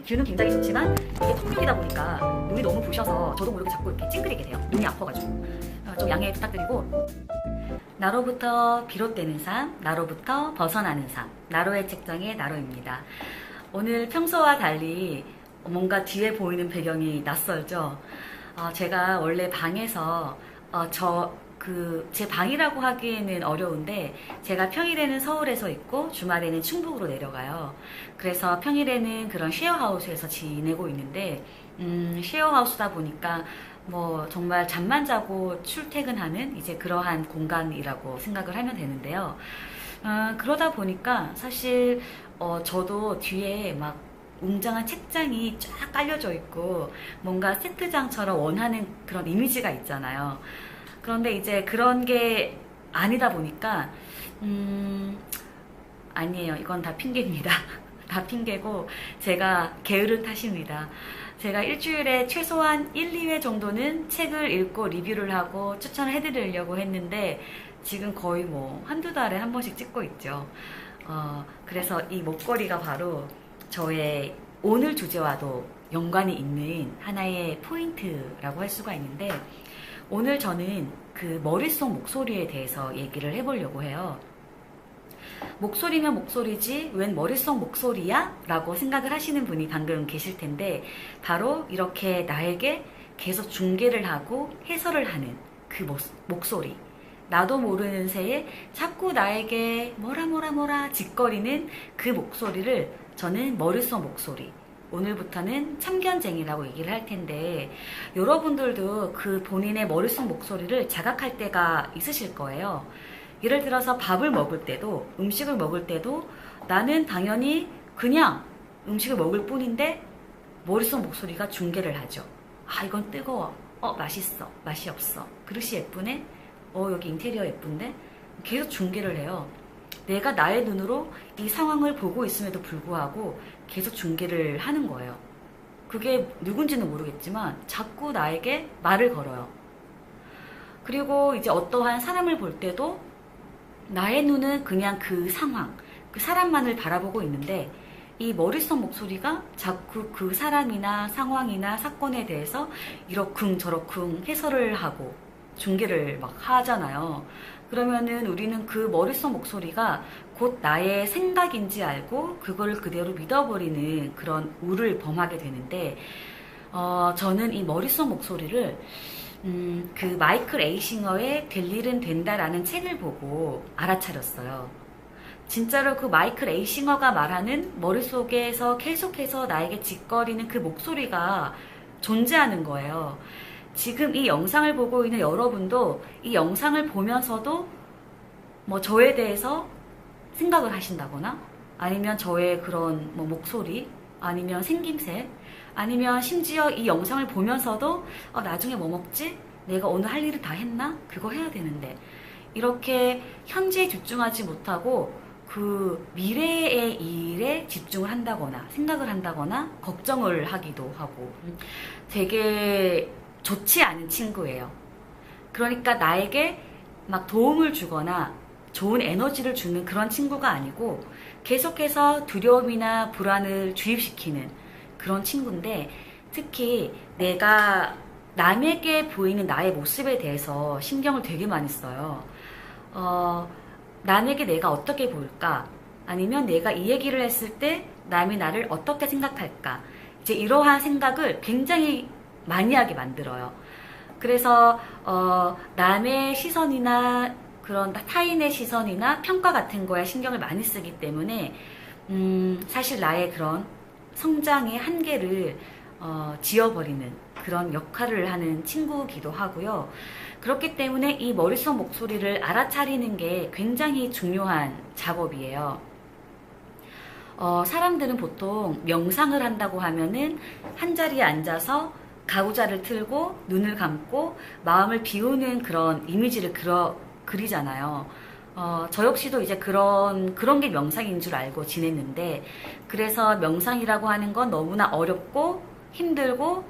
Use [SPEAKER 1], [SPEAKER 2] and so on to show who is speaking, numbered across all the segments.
[SPEAKER 1] 뷰는 굉장히 좋지만 이게 통육이다 보니까 눈이 너무 부셔서 저도 모르게 자꾸 이렇게 찡그리게 돼요. 눈이 아파가지고 좀 양해 부탁드리고, 나로부터 비롯되는 삶, 나로부터 벗어나는 삶, 나로의 책장의 나로입니다. 오늘 평소와 달리 뭔가 뒤에 보이는 배경이 낯설죠. 제가 원래 방에서 제 방이라고 하기에는 어려운데, 제가 평일에는 서울에서 있고 주말에는 충북으로 내려가요. 그래서 평일에는 그런 쉐어하우스에서 지내고 있는데, 쉐어하우스다 보니까 뭐 정말 잠만 자고 출퇴근하는 이제 그러한 공간이라고 생각을 하면 되는데요. 그러다 보니까 사실 저도 뒤에 막 웅장한 책장이 쫙 깔려져 있고 뭔가 세트장처럼 원하는 그런 이미지가 있잖아요. 그런데 이제 그런 게 아니다 보니까 아니에요. 이건 다 핑계입니다. 다 핑계고 제가 게으른 탓입니다. 제가 일주일에 최소한 1, 2회 정도는 책을 읽고 리뷰를 하고 추천을 해드리려고 했는데 지금 거의 뭐 한두 달에 한 번씩 찍고 있죠. 그래서 이 목걸이가 바로 저의 오늘 주제와도 연관이 있는 하나의 포인트라고 할 수가 있는데, 오늘 저는 그 머릿속 목소리에 대해서 얘기를 해보려고 해요. 목소리면 목소리지 웬 머릿속 목소리야? 라고 생각을 하시는 분이 방금 계실 텐데, 바로 이렇게 나에게 계속 중계를 하고 해설을 하는 그 목소리, 나도 모르는 새에 자꾸 나에게 뭐라 짓거리는 그 목소리를 저는 머릿속 목소리, 오늘부터는 참견쟁이라고 얘기를 할 텐데, 여러분들도 그 본인의 머릿속 목소리를 자각할 때가 있으실 거예요. 예를 들어서 밥을 먹을 때도, 음식을 먹을 때도 나는 당연히 그냥 음식을 먹을 뿐인데 머릿속 목소리가 중계를 하죠. 이건 뜨거워, 맛있어, 맛이 없어, 그릇이 예쁘네, 여기 인테리어 예쁜데, 계속 중계를 해요. 내가 나의 눈으로 이 상황을 보고 있음에도 불구하고 계속 중계를 하는 거예요. 그게 누군지는 모르겠지만 자꾸 나에게 말을 걸어요. 그리고 이제 어떠한 사람을 볼 때도 나의 눈은 그냥 그 상황, 그 사람만을 바라보고 있는데, 이 머릿속 목소리가 자꾸 그 사람이나 상황이나 사건에 대해서 이러쿵 저러쿵 해설을 하고 중계를 막 하잖아요. 그러면은 우리는 그 머릿속 목소리가 곧 나의 생각인지 알고 그거를 그대로 믿어버리는 그런 우를 범하게 되는데, 저는 이 머릿속 목소리를 그 마이클 에이싱어의 될 일은 된다라는 책을 보고 알아차렸어요. 진짜로 그 마이클 에이싱어가 말하는 머릿속에서 계속해서 나에게 짓거리는 그 목소리가 존재하는 거예요. 지금 이 영상을 보고 있는 여러분도 이 영상을 보면서도 뭐 저에 대해서 생각을 하신다거나, 아니면 저의 그런 뭐 목소리, 아니면 생김새, 아니면 심지어 이 영상을 보면서도 나중에 뭐 먹지? 내가 오늘 할 일을 다 했나? 그거 해야 되는데, 이렇게 현재에 집중하지 못하고 그 미래의 일에 집중을 한다거나 생각을 한다거나 걱정을 하기도 하고, 되게 좋지 않은 친구예요. 그러니까 나에게 막 도움을 주거나 좋은 에너지를 주는 그런 친구가 아니고 계속해서 두려움이나 불안을 주입시키는 그런 친구인데, 특히 내가 남에게 보이는 나의 모습에 대해서 신경을 되게 많이 써요. 남에게 내가 어떻게 보일까? 아니면 내가 이 얘기를 했을 때 남이 나를 어떻게 생각할까? 이제 이러한 생각을 굉장히 많이 하게 만들어요. 그래서 남의 시선이나 그런 타인의 시선이나 평가 같은 거에 신경을 많이 쓰기 때문에 사실 나의 그런 성장의 한계를 지워버리는 그런 역할을 하는 친구이기도 하고요. 그렇기 때문에 이 머릿속 목소리를 알아차리는 게 굉장히 중요한 작업이에요. 사람들은 보통 명상을 한다고 하면은 한 자리에 앉아서 가구자를 틀고 눈을 감고 마음을 비우는 그런 이미지를 그리잖아요. 저 역시도 이제 그런 게 명상인 줄 알고 지냈는데, 그래서 명상이라고 하는 건 너무나 어렵고 힘들고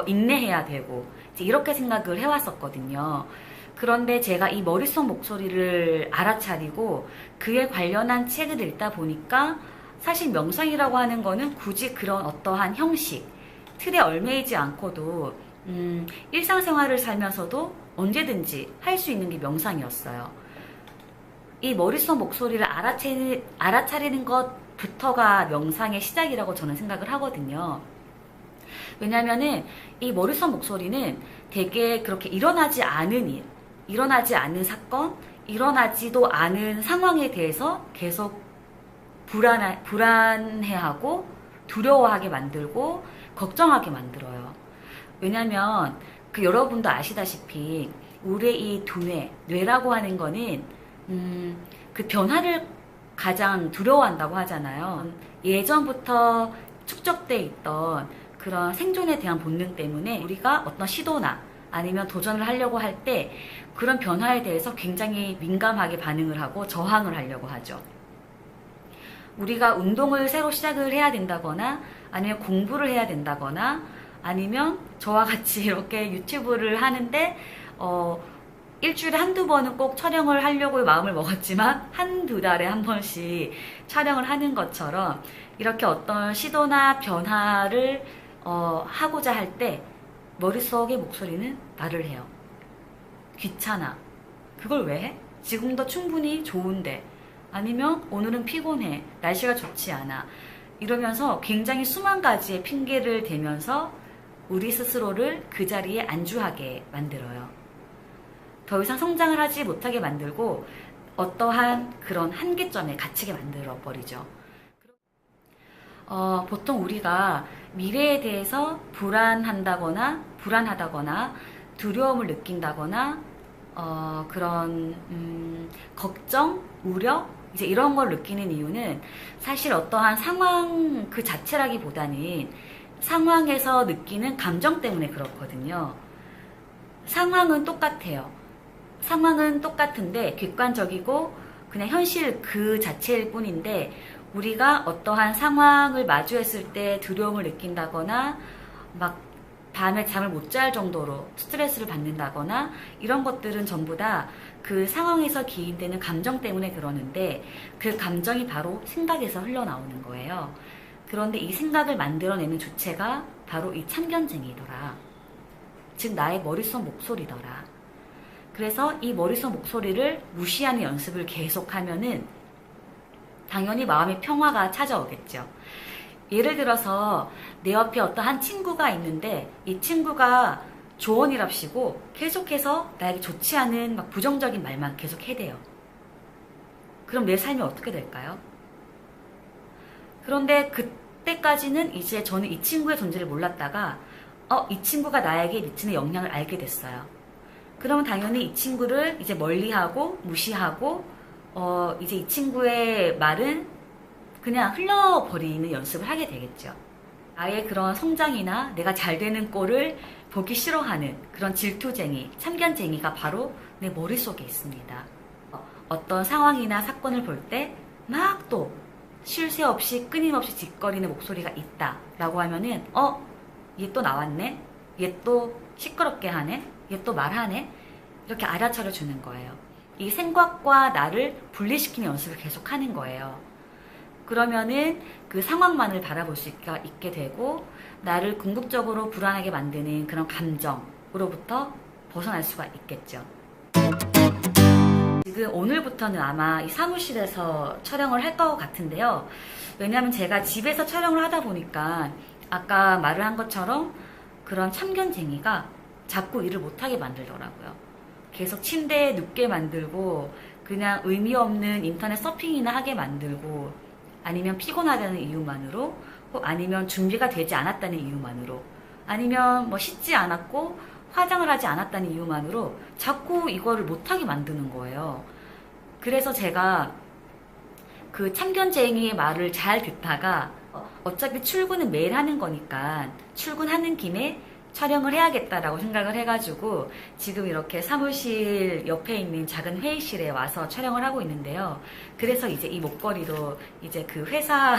[SPEAKER 1] 인내해야 되고 이제 이렇게 생각을 해왔었거든요. 그런데 제가 이 머릿속 목소리를 알아차리고 그에 관련한 책을 읽다 보니까 사실 명상이라고 하는 거는 굳이 그런 어떠한 형식, 틀에 얽매이지 않고도 일상생활을 살면서도 언제든지 할 수 있는 게 명상이었어요. 이 머릿속 목소리를 알아차리는 것부터가 명상의 시작이라고 저는 생각을 하거든요. 왜냐면은 이 머릿속 목소리는 되게 그렇게 일어나지 않은 일, 일어나지 않는 사건, 일어나지도 않은 상황에 대해서 계속 불안해하고 두려워하게 만들고 걱정하게 만들어요. 왜냐면 여러분도 아시다시피 우리의 이 두뇌, 뇌라고 하는 거는 그 변화를 가장 두려워한다고 하잖아요. 예전부터 축적돼 있던 그런 생존에 대한 본능 때문에 우리가 어떤 시도나 아니면 도전을 하려고 할 때 그런 변화에 대해서 굉장히 민감하게 반응을 하고 저항을 하려고 하죠. 우리가 운동을 새로 시작을 해야 된다거나 아니면 공부를 해야 된다거나 아니면 저와 같이 이렇게 유튜브를 하는데 일주일에 한두 번은 꼭 촬영을 하려고 마음을 먹었지만 한두 달에 한 번씩 촬영을 하는 것처럼 이렇게 어떤 시도나 변화를 하고자 할 때 머릿속의 목소리는 말을 해요. 귀찮아. 그걸 왜 해? 지금도 충분히 좋은데. 아니면 오늘은 피곤해. 날씨가 좋지 않아. 이러면서 굉장히 수만 가지의 핑계를 대면서 우리 스스로를 그 자리에 안주하게 만들어요. 더 이상 성장을 하지 못하게 만들고 어떠한 그런 한계점에 갇히게 만들어 버리죠. 보통 우리가 미래에 대해서 불안하다거나 두려움을 느낀다거나 그런 걱정, 우려 이제 이런 걸 느끼는 이유는 사실 어떠한 상황 그 자체라기보다는 상황에서 느끼는 감정 때문에 그렇거든요. 상황은 똑같아요. 상황은 똑같은데 객관적이고 그냥 현실 그 자체일 뿐인데 우리가 어떠한 상황을 마주했을 때 두려움을 느낀다거나 막 밤에 잠을 못 잘 정도로 스트레스를 받는다거나 이런 것들은 전부 다 그 상황에서 기인되는 감정 때문에 그러는데 그 감정이 바로 생각에서 흘러나오는 거예요. 그런데 이 생각을 만들어내는 주체가 바로 이 참견쟁이더라. 즉 나의 머릿속 목소리더라. 그래서 이 머릿속 목소리를 무시하는 연습을 계속하면은 당연히 마음의 평화가 찾아오겠죠. 예를 들어서 내 옆에 어떤 한 친구가 있는데 이 친구가 조언이랍시고 계속해서 나에게 좋지 않은 막 부정적인 말만 계속 해대요. 그럼 내 삶이 어떻게 될까요? 그런데 그때까지는 이제 저는 이 친구의 존재를 몰랐다가 이 친구가 나에게 미치는 영향을 알게 됐어요. 그러면 당연히 이 친구를 이제 멀리하고 무시하고 이제 이 친구의 말은 그냥 흘러버리는 연습을 하게 되겠죠. 아예 그런 성장이나 내가 잘 되는 꼴을 보기 싫어하는 그런 질투쟁이, 참견쟁이가 바로 내 머릿속에 있습니다. 어떤 상황이나 사건을 볼 때 막 또 쉴 새 없이 끊임없이 짓거리는 목소리가 있다 라고 하면은 얘 또 나왔네? 얘 또 시끄럽게 하네? 얘 또 말하네? 이렇게 알아차려 주는 거예요. 이 생각과 나를 분리시키는 연습을 계속 하는 거예요. 그러면은 그 상황만을 바라볼 수 있게 되고 나를 궁극적으로 불안하게 만드는 그런 감정으로부터 벗어날 수가 있겠죠. 지금 오늘부터는 아마 이 사무실에서 촬영을 할 것 같은데요. 왜냐하면 제가 집에서 촬영을 하다 보니까 아까 말을 한 것처럼 그런 참견쟁이가 자꾸 일을 못하게 만들더라고요. 계속 침대에 눕게 만들고 그냥 의미 없는 인터넷 서핑이나 하게 만들고 아니면 피곤하다는 이유만으로 아니면 준비가 되지 않았다는 이유만으로 아니면 뭐 씻지 않았고 화장을 하지 않았다는 이유만으로 자꾸 이거를 못하게 만드는 거예요. 그래서 제가 그 참견쟁이의 말을 잘 듣다가 어차피 출근은 매일 하는 거니까 출근하는 김에 촬영을 해야겠다라고 생각을 해가지고 지금 이렇게 사무실 옆에 있는 작은 회의실에 와서 촬영을 하고 있는데요. 그래서 이제 이 목걸이도 이제 그 회사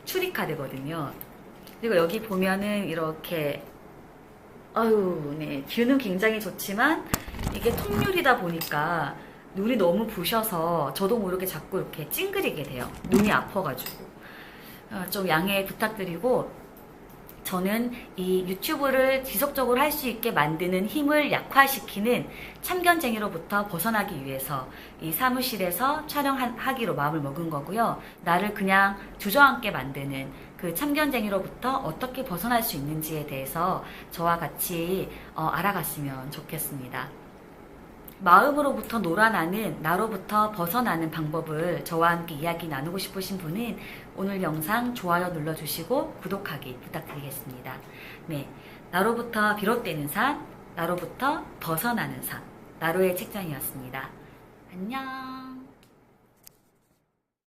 [SPEAKER 1] 출입카드거든요. 그리고 여기 보면은 이렇게 뷰는 굉장히 좋지만 이게 통유리다 보니까 눈이 너무 부셔서 저도 모르게 자꾸 이렇게 찡그리게 돼요. 눈이 아파가지고. 좀 양해 부탁드리고, 저는 이 유튜브를 지속적으로 할 수 있게 만드는 힘을 약화시키는 참견쟁이로부터 벗어나기 위해서 이 사무실에서 촬영하기로 마음을 먹은 거고요. 나를 그냥 주저앉게 만드는 그 참견쟁이로부터 어떻게 벗어날 수 있는지에 대해서 저와 같이 알아갔으면 좋겠습니다. 마음으로부터 놀아나는 나로부터 벗어나는 방법을 저와 함께 이야기 나누고 싶으신 분은 오늘 영상 좋아요 눌러주시고 구독하기 부탁드리겠습니다. 네, 나로부터 비롯되는 삶, 나로부터 벗어나는 삶, 나로의 책장이었습니다. 안녕.